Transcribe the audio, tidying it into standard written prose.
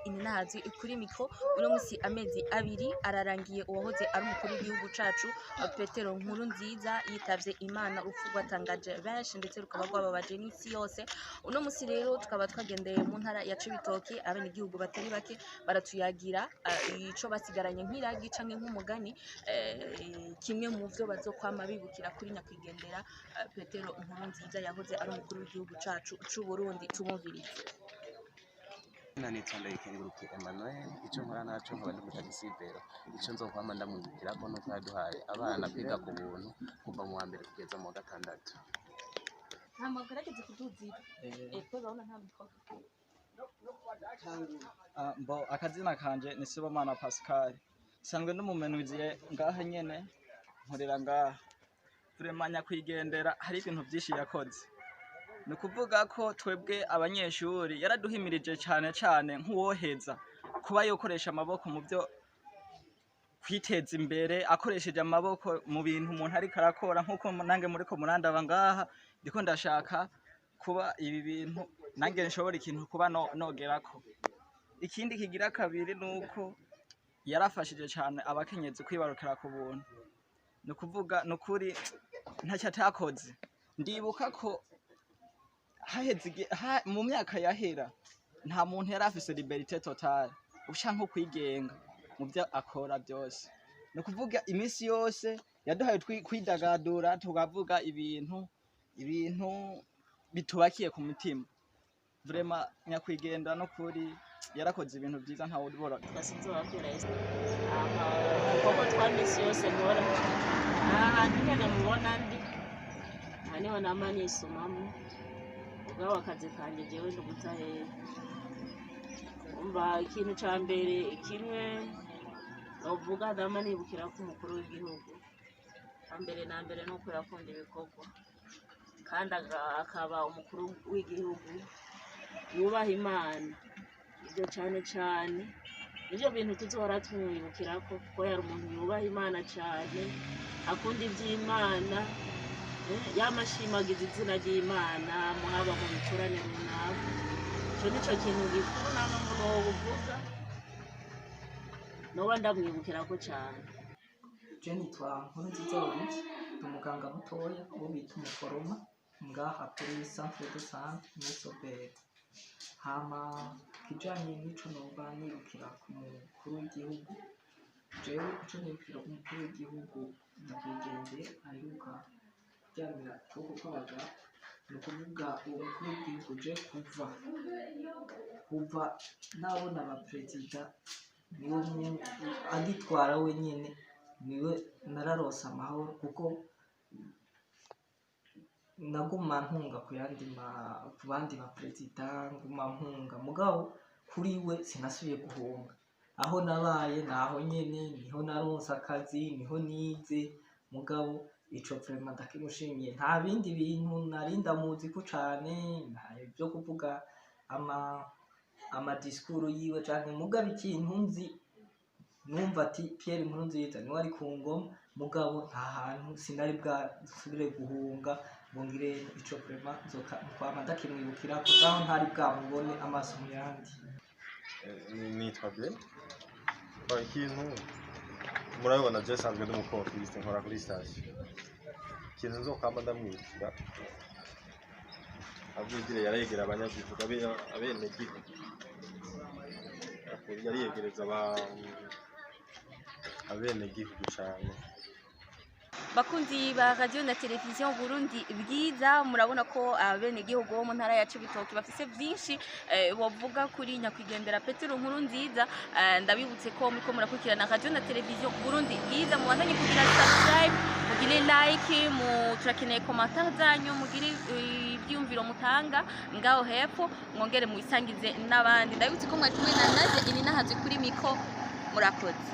Inahazi kuri mikro uno musi amezi abiri ararangiye uwahoze ari umukuru w'igihugu cacu Petero Nkurunziza yitavye Imana urupfu rwatangaje benshi ndetse rukaba rwababaje n'isi yose. Uno musi rero tukaba twagendeye mu ntara ya Cibitoke, abene igihugu batari bake baratuyagira ico basigaranye nk'iragi canke nk'umugani, kimwe mu vyo bazokwama bibukira kuri nyakwigendera Petero Nkurunziza yahoze ari umukuru w'igihugu cacu c'u Burundi. Tumumvirize. Nitwa Ndayikenguruke Emmanuel, icyo nkora naco nkaba ndi mutagisivero. Icyo nzokwama ndamwibukirako nuko yaduhaye abana kwiga ku buntu kuva mu wa mbere kugeza mu wa gatandatu. Nta magarageze kuduzira urabona nta mikoro. Mbo akazina kanje ni Sibomana Pascal, sanzwe ndumumenuziye ngaha nyene nkorera ngaha. Vraiment nyakwigendera hari ibintu byinshi yakoze. Ni kuvuga ko twebwe abanyeshuri yaraduhimirije cyane nk'uwoheza kuba yokoresha amaboko mu byo kwiteza imbere, akoresheje amaboko mu bintu umuntu ariko arakora, nk'uko nange muri ko murandaba ngaha ndiko ndashaka kuba ibi bintu nange nshobora ikintu kuba nogerako. Ikindi kigira kabiri nuko yarafashije cyane abakenyezi kwibarukira ku buntu. Ni kuvuga nukuri ntacyo atakoze. Ndibuka ko mu myaka yahera nta muntu yari afise liberté totale usha nko kwigenga mu byo akora byose. No kuvuga iminsi yose yaduhaye kwidagadura, tukavuga ibintu bitubakiye ku mutima. Vraiment nyakwigendera no kuri yarakoze ibintu byiza ntawe ubora. Twasizobakira koko twamisi yose ngora nyene mubona ndi haniho namanisomamwe ubwo akazi kanje jewe ndugutahe. Umva ikintu ca mbere kimwe novuga ndama nibukira ko umukuru w'igihugu ambere na mbere nuko yakunda ibikorwa kandi akaba umukuru w'igihugu yubaha Imana. Ibyo cyane nivyo bintu tuzohora tumwibukira ko kuko yari umuntu yubaha Imana cyane, akunda ivy'Imana, yamashimagiza izina ry'Imana muhaba mu biturane runaka. Ico nico kintu gikuru namwe muvuga noba ndamwibukira ko cyane. Je nitwa Nkurunziza Olivier, umuganga mutoya uwo bita umuforoma ngaha kuri centre de santé Musobere. Hama kijanye n'ico noba nibukira ku mukuru w'igihugu, jewe ico nibukira ku mukuru w'igihugu nyakwigendera aheruka kuryamira ukuboko kwabaga. Ni ukuvuga uwo mukuru w'igihugu je kuva nabona abaperezida niwe agitwara wenyene niwe nararose amahoro, kuko naguma ntunga ku bandi baperezida, nguma mpunga mugabo kuri we sinasubiye guhunga. Aho nabaye naho nyene niho naronse akazi, niho nize, mugabo ico vraiment ndakimushimiye. Nta bindi bintu nari ndamuziko cane, byo kuvuga ama discours yiwe canke mugabo ikintu nzi numva ati Pierre Nkurunziza niwe ari ku ngoma, mugabo nta hantu sinari bwasubire guhunga ngo ngire ico vraiment kwama ndakimwibukira ko naho ntari bwamubone amaso mu yandi. Nitwa Ben. Ikintu murabibona je sanzwe ndumukonfiriste nkora kuri station. Ikintu nzokwama ndamwibukira abwigire yaregera abanyagihugu abene gihugu, yari yegereza abene gihugu cyane. Bakunzi ba radio na televiziyo Burundi bwiza, murabona ko abene gihugu bo mu ntara ya Cibitoke bafise byinshi bavuga kuri nyakwigendera Petero Nkurunziza. Ndabibutse ko muriko murakurikirana radio na televiziyo Burundi bwiza, mubandanye kugira subscribe, mugire like, turakeneye commentaire zanyu, mugire ibyumviro mutanga ngaho hepfo, mwongere mubisangize n'abandi. Ndabibutse ko mwari kumwe na Nadia Inahazi kuri mikro. Murakoze.